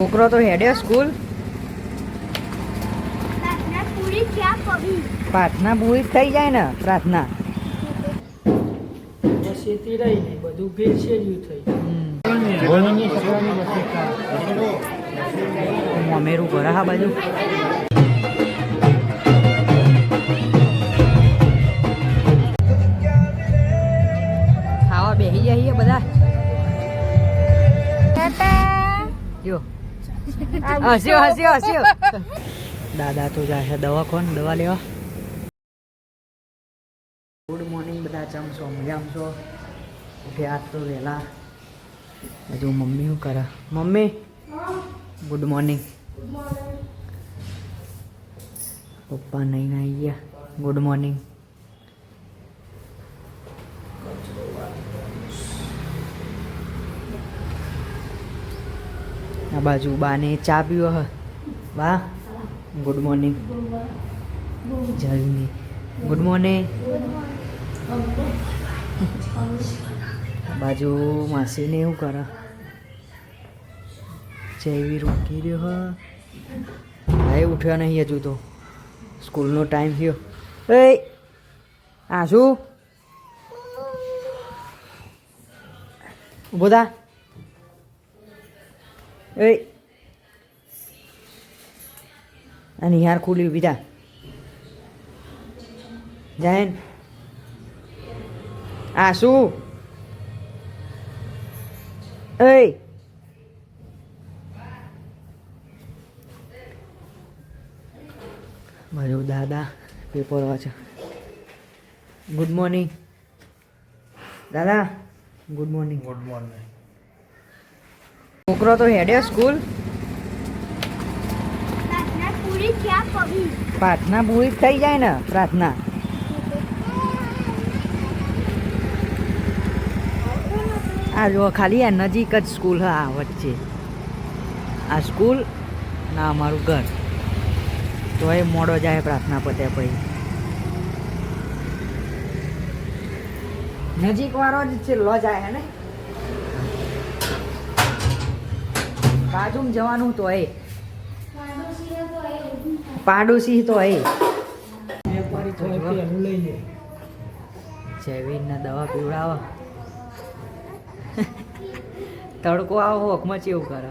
છોકરો તો હેડ્યો સ્કૂલ. પ્રાર્થના પૂરી થઈ જાય ને પ્રાર્થના શેતી રહી ને બધું ભેળસેળ્યું થઈ. અમેરું ઘર હા બાજુ ખાવા બેસી જઈએ બધા. જો હસ્યો હસ્યો હસ્યો. દાદા તો જાય છે દવાખાને દવા લેવા. ગુડ મોર્નિંગ બધા. ચમશો મજામાં છો? ઉઠ્યા તો વહેલા. હજુ મમ્મી શું કરે? Mummy good morning. પપ્પા નહીં આવી ગયા. Good morning. આ બાજુ બાને ચા પીવો હ. બા ગુડ મોર્નિંગ. જલ્દી ગુડ મોર્નિંગ. બાજુ માસીને એવું કરે. જેવી રોકી રહ્યો હ. ભાઈ ઉઠ્યો નહીં હજુ તો. સ્કૂલનો ટાઈમ થયો. એ આ શું ઊભો થા. એ અને યાર ખુલી ઊભી થા. જાયન આ શું? એ મારો દાદા પેપર વાંચે. ગુડ મોર્નિંગ દાદા. Good morning. Good morning. છોકરો તો હેડ્યો સ્કૂલ. પ્રાર્થના પૂરી થઈ જાય ને પ્રાર્થના. આ જો ખાલી આ નજીક જ સ્કૂલ હા વચ્ચે. આ સ્કૂલ ના અમારું ઘર. તો એ મોડો જાય પ્રાર્થના પતે પછી. નજીક વાળો જ છેલ્લો જાય હે ને. બાજુમાં જવાનું તો એ પાડોશી તો એ જેવીને દવા પીવડાવો. તડકો આવો હોકમાં ચેવું કરે.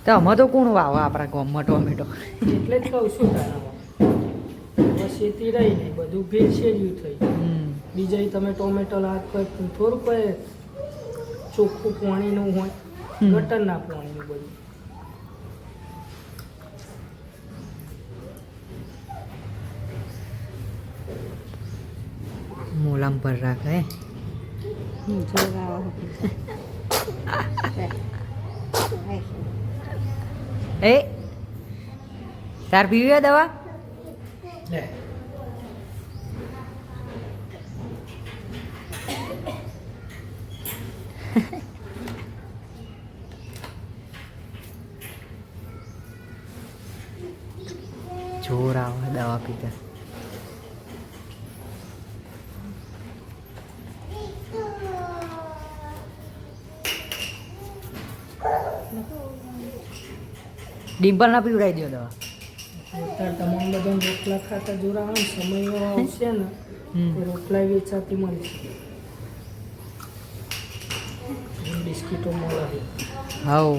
તો અમે તો કોણ વાવો આપણા ગામમાં ટોમેટો? એટલે જ કહું છું તારા શેતી રહી ને બધું ભેળસેળ્યું થઈ. બીજા તમે ટોમેટો હાથ પર થોડું કોઈ ચોખ્ખું પાણીનું હોય, ગટરના પાણીનું બધું. મોલામ પર રાખે. એ તાર પીવી દવા? લે જોર આવે દવા પીતા. ડિમ્પલ ના પીવડાવી દો દવા. અત્યારે તમામ બધા રોટલા ખાતા જોરા સમય એવો આવશે ને તો રોટલા વેચાતી મળશે. બિસ્કીટો મળે. હાઉ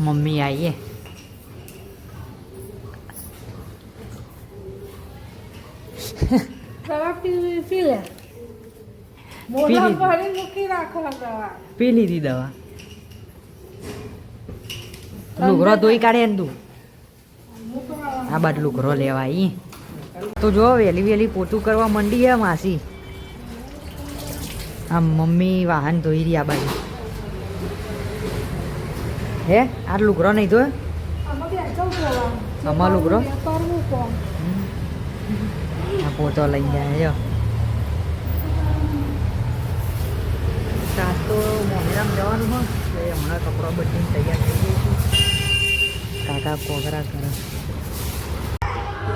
મમ્મી આવીએ. પી લીધી દવા. લુગરો ધોઈ કાઢે ને તું. આ બાદ લુગરો લેવા આવી તો જો વહેલી વહેલી પોતું કરવા માંડી હે માસી. આમ મમ્મી વાહન ધોઈ રહી આ બાજુ. હે આ લુગરો નહીં ધોયો? અમાર લુગરો આ પોતો લઈ જાય. જો સાસ તો મોઢેરામ જવાનું હોય. હમણાં કપડાં બદલીને તૈયાર થઈ જઈશું. કાકા કોગરા કરે.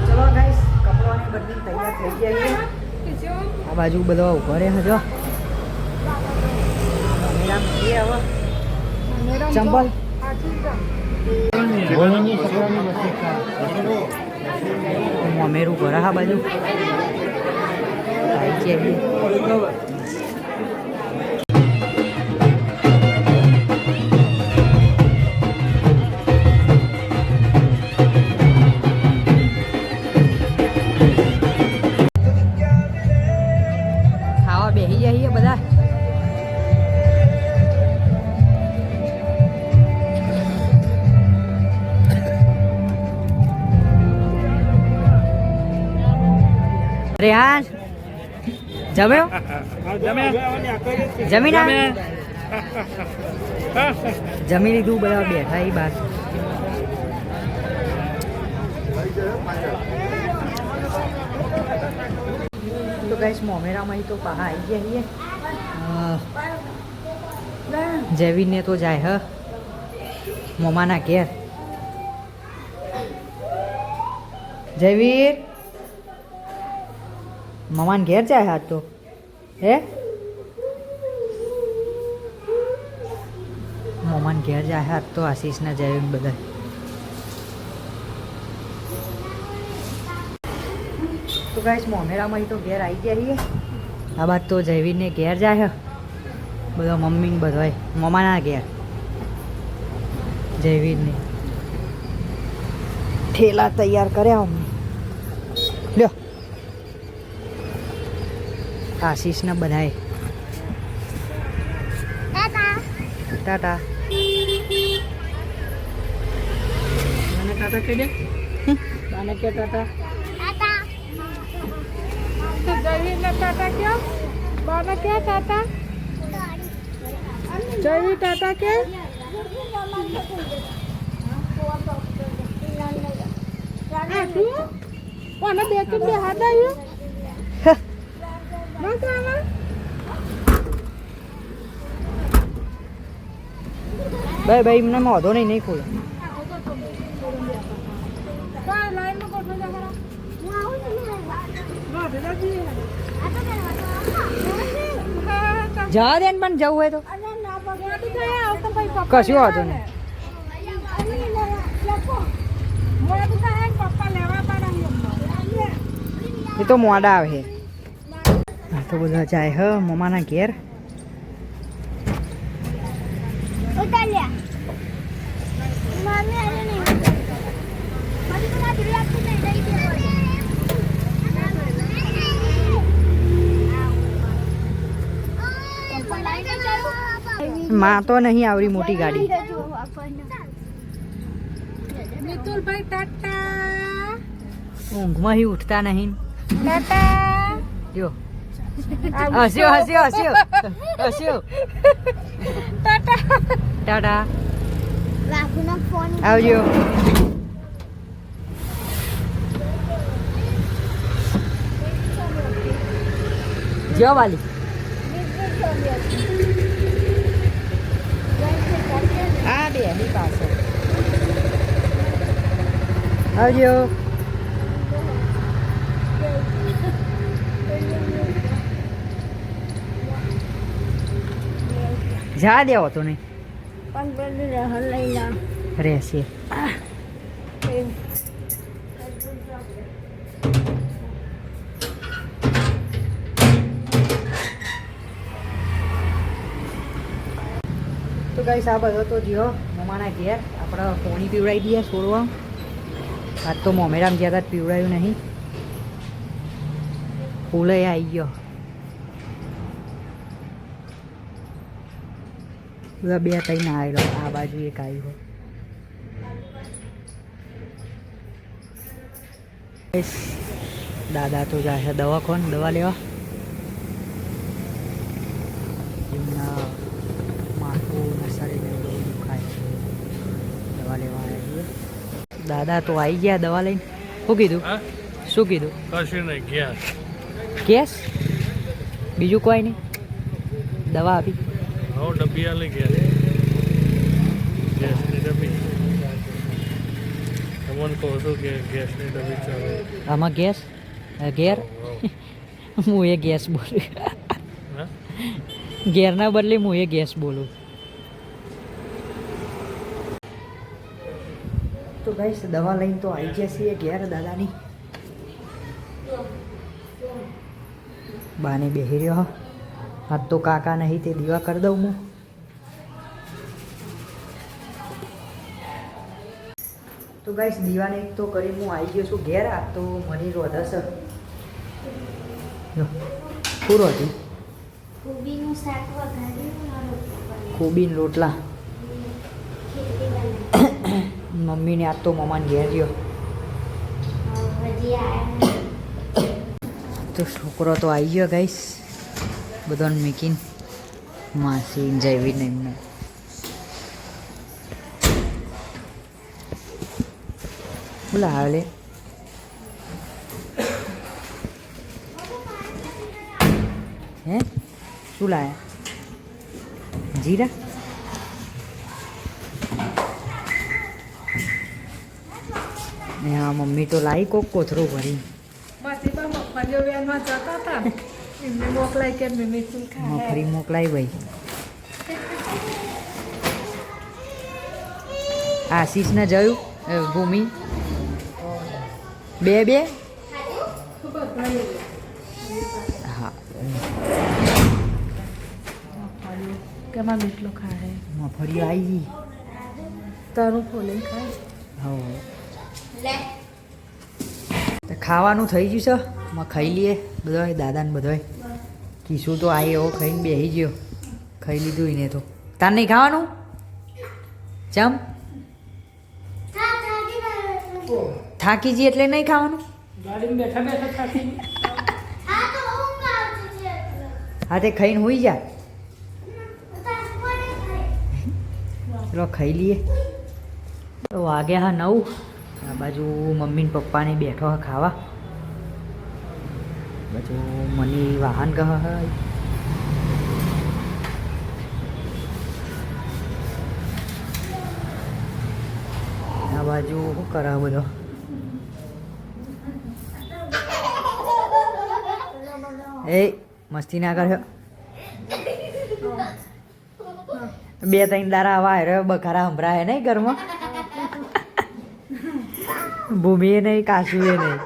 ચલો ગાઈસ કપડાની બદલી તૈયાર થઈ ગયા છે આ બાજુ બધા ઉભા રહ્યા જો મેરામ છીએ હવે ચંપલ મમેરું ઘર આ બાજુ આવી છીએ બેસી જઈએ બધા રેહાન જમ્યો જમીન જમી લીધું બધા બેઠા એ બહાર તો ગાઈસ મોમેરામાં તો પાહા આવી ગયા છીએ જયવીરને તો જાય હ મોમાના ઘેર જયવીર મમાન ઘેર જાય હાથ તો હે મમાન ઘેર જાય હાથ તો આશીષના જયવીર બધા તો ગાઈસ મોમેરામાં તો ઘેર આવી ગયા છીએ આ બાદ તો જયવીરને ઘેર જાય બધા મમ્મી બધા મમાના ઘેર જયવીરને ઠેલા તૈયાર કર્યા અમને લ્યો આશીષને બધાએ ટાટા મને ટાટા કહી દે બાને કે ટાટા જયવીરને ટાટા ક્યાં બાને ક્યાં ટાટા જયવીર ટાટા કે કોને બે કે બે હાથ આવ્યો બસ આવા ભાઈ ભાઈ મને મોઢો નહીં ખોલો લાઈનમાં કોઠો જવા દે ને પણ જવું હોય તો કશું વાંધો નહીં એ તો મોડા આવે હા તો બધા જાય હ મમાના ઘેર માં તો નહીં આવડી મોટી ગાડી મિતુલભાઈ ટાટા ઊંઘમાં હી ઉઠતા નહીં ટાટા જો હસ્યો હસ્યો હસ્યો હસ્યો ટાટા ટાટા આવજો જો વાલી આ બે એની પાસે આવજો જા દેવો તો નહીં રહેશે તો ગાઈસ આ બધો તો જીઓ મમાના ઘેર આપણે પોણી પીવડાવી દઈએ છોડવા આજ તો મોમેરામ જ્યાં જ પીવડાયું નહીં ફૂલે આવી ગયો બધા બે ત્રણ આવેલો આ બાજુ એક આવ્યો દાદા તો જાય છે દવા કોણ દવા લેવા એમના માથું શરીર દુખાય છે દવા લેવા આવ્યા દાદા તો આવી ગયા દવા લઈને શું કીધું શું કીધું કશું નહીં ગેસ ગેસ બીજું કોઈ નહીં દવા આપી હવે ડબ્બી આલી ગેસ ગેસની ડબ્બી તમને કહું છું કે ગેસની ડબ્બી ચાલે. આમાં ગેસ ઘેર હું એ ગેસ બોલું હા? ઘેરના બદલે હું એ ગેસ બોલું. તો ગાઈસ દવા લઈને તો આવી ગયા છીએ ઘેર દાદાની. બાને બેહી રહ્યો આજ તો કાકા નહીં તે દીવા કરી દઉં હું. તો ગાઈસ દીવાને એક તો કરી હું આવી ગયો છું ઘેર. આ તો મરી રોધા છે પૂરો હતી કોબીનું શાક વઘાર્યું કોબીન રોટલા. મમ્મીને આજ તો મમ્માને ઘેર ગયો હજી આયા તો છોકરો તો આવી ગયો ગાઈસ બધાને મીકીને માસી જયવીને એમને. બોલા આવે હે શું લાયા જીરા ને હા મમ્મી તો લાવી કોક કોથરો ભરી માસીબા મફળીઓ વેનમાં જતા હતા એમને મોકલાય કે મીઠું ખાય મફરી મોકલાઈ ભાઈ. આશીષને જોયું ભૂમિ બે હા કેમાં મીઠલો ખાય મફળીઓ આવી ગઈ. તારું ખોલી ખાય હવે તો ખાવાનું થઈ ગયું છે માં ખાઈ લઈએ બધાય દાદાને બધાય. કીશું તો આવી એવો ખાઈને બેસી ગયો ખાઈ લીધું એને તો. તાર નહીં ખાવાનું ચમ થાકી જઈએ એટલે નહીં ખાવાનું. ગાડીમાં બેઠા બેઠા થાકી હા તે ખાઈને હોઈ જા. ચલો ખાઈ લઈએ. તો વાગ્યા હા 9. આ બાજુ મમ્મી ને પપ્પાને બેઠો હા ખાવા. બાજુ મની વાહન ગહ આ બાજુ શું કરે બધો એ મસ્તી ના કર્યો. 2-3 દારા આવા રહ્યો બખારા સંભળાય નહીં ઘરમાં. ભૂમિએ નહીં કાશુએ નહીં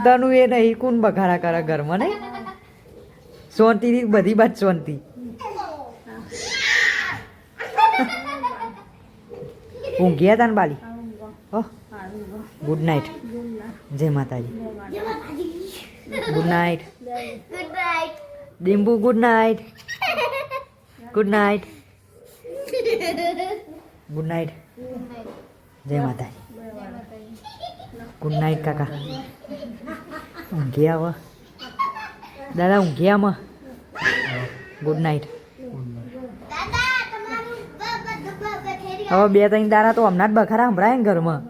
તનું એ નહીં કોણ બખારા કરે ઘરમાં નહીં. શાંતિથી બધી બાત શાંતિ. ઊંઘ્યા તા ને બાલી. Good night. જય માતાજી. Good night Dimbu. Good night. Good night. Good night. જય માતાજી. ગુડ નાઇટ કાકા. ઊંઘ્યા હવે દાદા ઊંઘ્યામાં. Good night. હવે 2-3 દાડા તો હમણાં જ બખારા સંભળાય ને ઘરમાં.